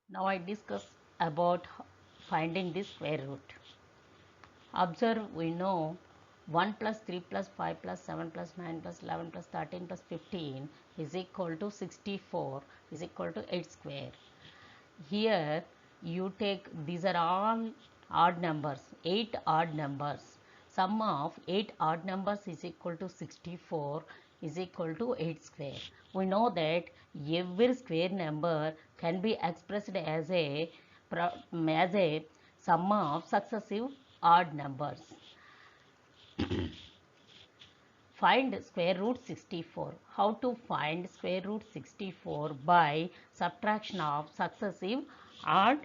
Now I discuss about finding the square root. Observe, we know 1 plus 3 plus 5 plus 7 plus 9 plus 11 plus 13 plus 15 is equal to 64 is equal to 8 square. Here you take, these are all odd numbers, 8 odd numbers. Sum of 8 odd numbers is equal to 64 is equal to 8 square. We know that every square number can be expressed as a sum of successive odd numbers. Find square root 64. How to find square root 64? By subtraction of successive odd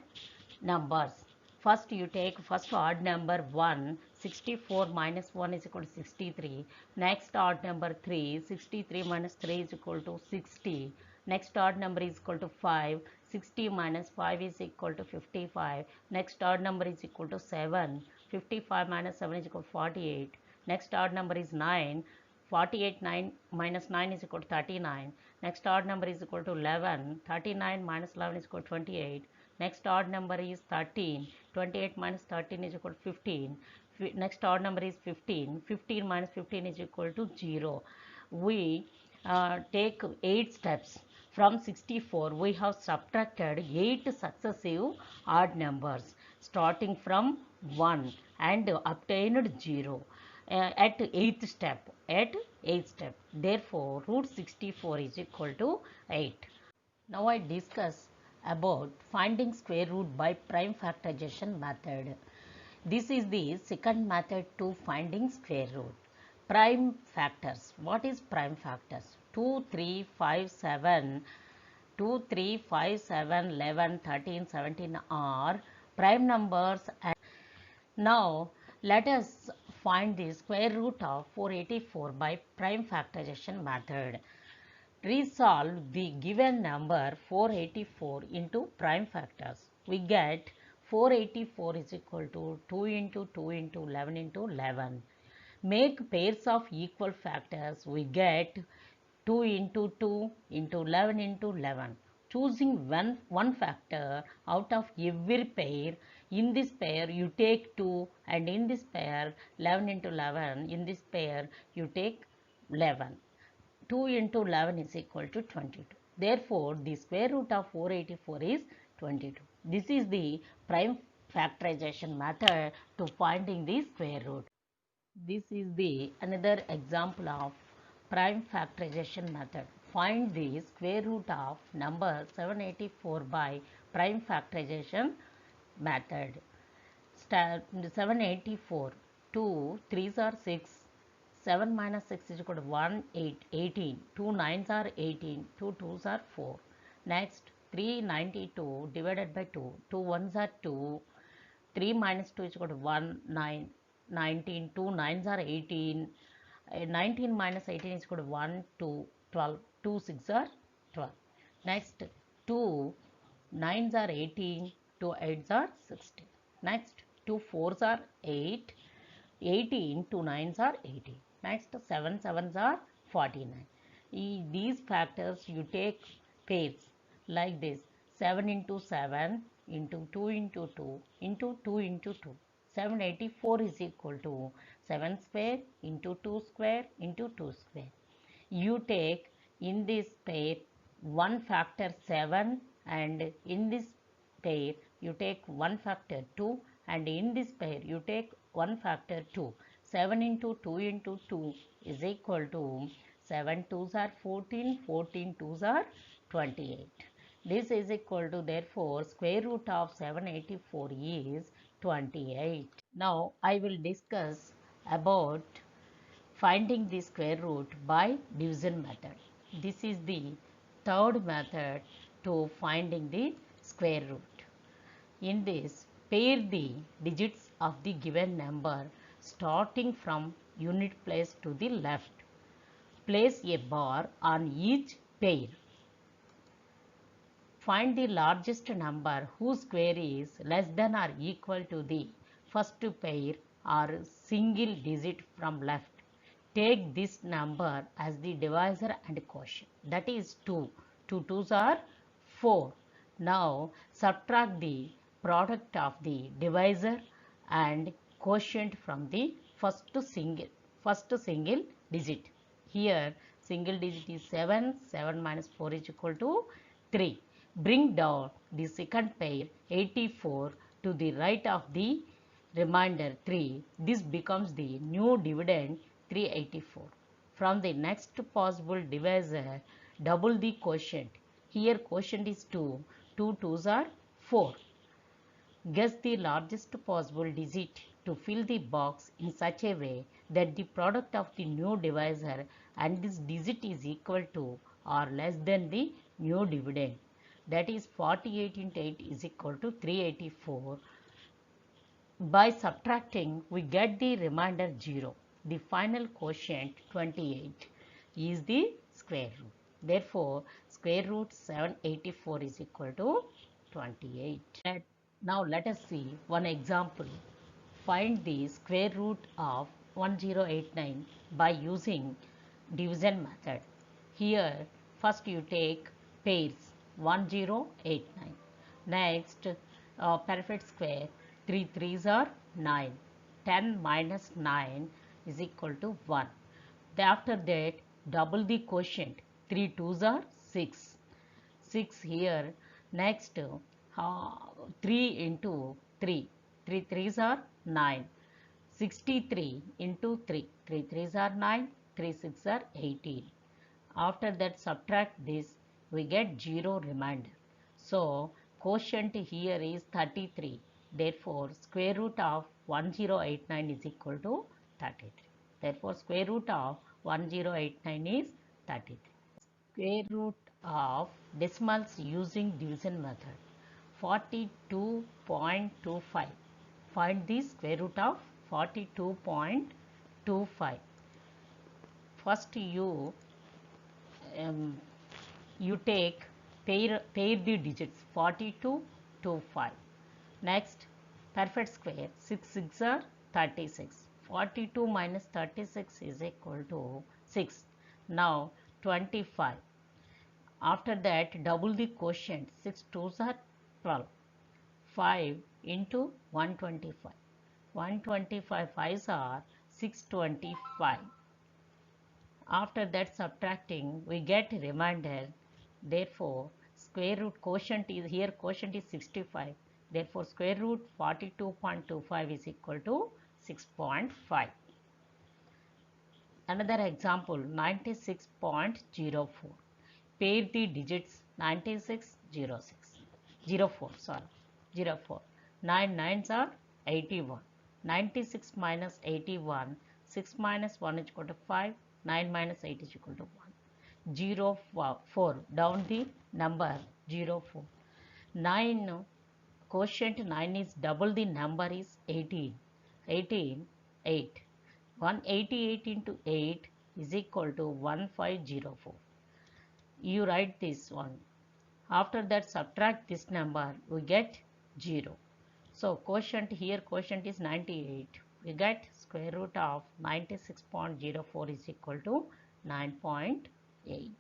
numbers. First you take first odd number 1, 64 minus 1 is equal to 63. Next odd number 3, 63 minus 3 is equal to 60. Next odd number is equal to 5, 60 minus 5 is equal to 55. Next odd number is equal to 7, 55 minus 7 is equal to 48. Next odd number is 9, 48 9 minus 9 is equal to 39. Next odd number is equal to 11, 39 minus 11 is equal to 28. Next odd number is 13, 28 minus 13 is equal to 15. Next odd number is 15, 15 minus 15 is equal to 0. We take 8 steps. From 64 we have subtracted 8 successive odd numbers starting from 1 and obtained 0 at 8th step. Therefore root 64 is equal to 8. Now I discuss about finding square root by prime factorization method. This is the second method to finding square root. Prime factors. What is prime factors? 2, 3, 5, 7, 2, 3, 5, 7, 11, 13, 17 are prime numbers. And now let us find the square root of 484 by prime factorization method. Resolve the given number 484 into prime factors. We get 484 is equal to 2 into 2 into 11 into 11. Make pairs of equal factors. We get 2 into 2 into 11 into 11. Choosing one factor out of every pair. In this pair you take 2, and in this pair 11 into 11. In this pair you take 11. 2 into 11 is equal to 22. Therefore, the square root of 484 is 22. This is the prime factorization method to finding the square root. This is the another example of prime factorization method. Find the square root of number 784 by prime factorization method. 784, 2 3s are 6, 7 minus 6 is equal to 1, 8, 18, 2 9s are 18, 2 2s are 4. Next 392 divided by 2, 2 1s are 2, 3 minus 2 is equal to 1, 9, 19, 2 9s are 18, 19 minus 18 is equal to 1, 2, 12, 2 6 are 12. Next 2 9s are 18, 2 8s are 16. Next 2 4s are 8, 18, 2 9s are 18. Next 7 7s are 49. These factors you take pairs like this: 7 into 7 into 2 into 2 into 2 into 2. 784 is equal to 7 square into 2 square into 2 square. You take in this pair one factor 7, and in this pair you take one factor 2, and in this pair you take one factor 2. 7 into 2 into 2 is equal to 7 2s are 14, 14 2s are 28. This is equal to, therefore square root of 784 is 28. Now I will discuss about finding the square root by division method. This is the third method to finding the square root. In this, pair the digits of the given number starting from unit place to the left. Place a bar on each pair. Find the largest number whose square is less than or equal to the first pair or single digit from left. Take this number as the divisor and quotient. That is 2. 2 2s are 4. Now subtract the product of the divisor and quotient from the first single digit. Here single digit is 7. 7 minus 4 is equal to 3. Bring down the second pair 84 to the right of the remainder 3. This becomes the new dividend 384. From the next possible divisor, double the quotient. Here quotient is 2. 2 2s are 4. Guess the largest possible digit to fill the box in such a way that the product of the new divisor and this digit is equal to or less than the new dividend. That is 48 into 8 is equal to 384. By subtracting, we get the remainder 0. The final quotient 28 is the square root. Therefore, square root 784 is equal to 28. Now let us see one example. Find the square root of 1089 by using division method. Here first you take pairs 1089. Next perfect square 3 3s are 9. 10 minus 9 is equal to 1. After that double the quotient 3 2s are 6. 6 here. Next 3 into 3. 3 3s are 9. 63 into 3. 3 3s are 9. 3 6 are 18. After that subtract this, we get 0 remainder. So quotient here is 33. Therefore square root of 1089 is equal to 33. Therefore square root of 1089 is 33. Square root of decimals using division method. 42.25. Find the square root of 42.25. First you take pair the digits 42 to 5. Next perfect square 6 6 are 36. 42 minus 36 is equal to 6. Now 25. After that double the quotient 6 2s are 12. 5 into 125. 125 5s are 625. After that subtracting we get remainder. Therefore square root quotient is here, quotient is 65. Therefore square root 42.25 is equal to 6.5. Another example 96.04. Pair the digits 96 04 sorry 04. 9 9s are 81. 96 minus 81. 6 minus 1 is equal to 5. 9 minus 8 is equal to 1. 0 4. Down the number 0 4. 9 quotient 9 is double the number is 18. 18 8. 188 into 8 is equal to 1504. You write this one. After that subtract this number, we get 0. So quotient here, quotient is 98. We get square root of 96.04 is equal to 9.8.